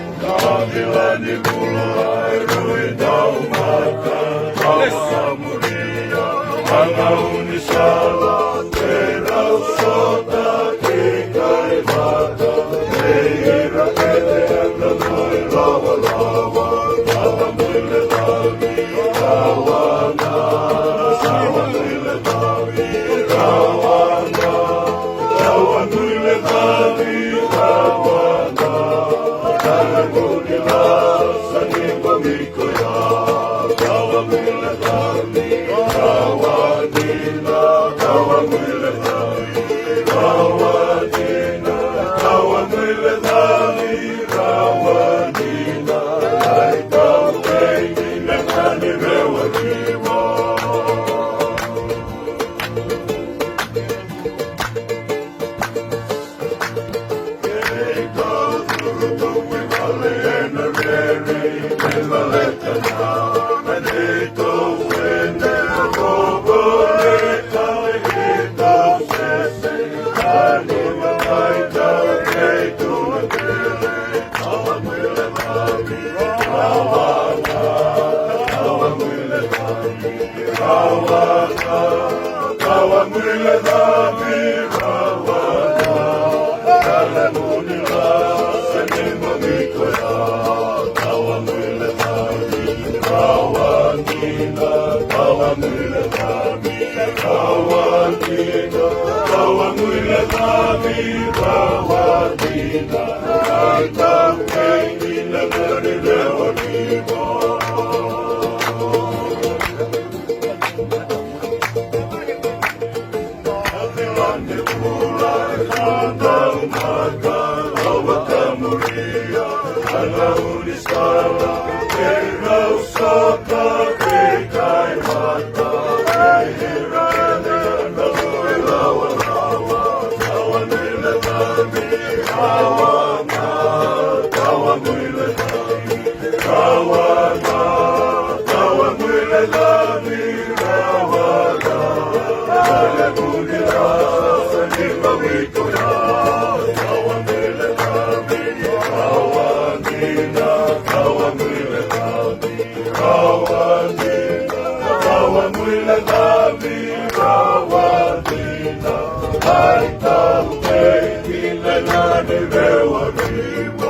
Kavilani mulai ruidau maka Kawa mulia Anaunisala Terau sota Kikai maka Meira kete Andanoi lava lava Kawa muile lavi Kawana Kawa muile lavi Kawana Kawa muile lavi Kawana Kawa muila Sanimba mikoya Kawa muile lavi Kawanina Kawa muile lavi Kawanina Kawa muile lavi Kawanina Kaitau kengi Nekani rewa kiwa Kawa muile lavi Kawana Kale munila Sanimba mikoya Kawa muile lavi Kawanina Kawa muile lavi Kawanina Kawa muile lavi Kawanina Kaitau kengi Nekani rewa kiwa Anaunisala Terau sota Kikai mata Meira kete Andanoi lava lava Kawa muile lavi Kawana Kawa muile lavi Kawana Kawa muile lavi Kawana Kale munila Sanimba mikoya Kawa muile lavi Kawanina Kawa muile lavi Kawanina Kawa muile lavi Kawanina Kaitau kengi Nekani rewa kiwa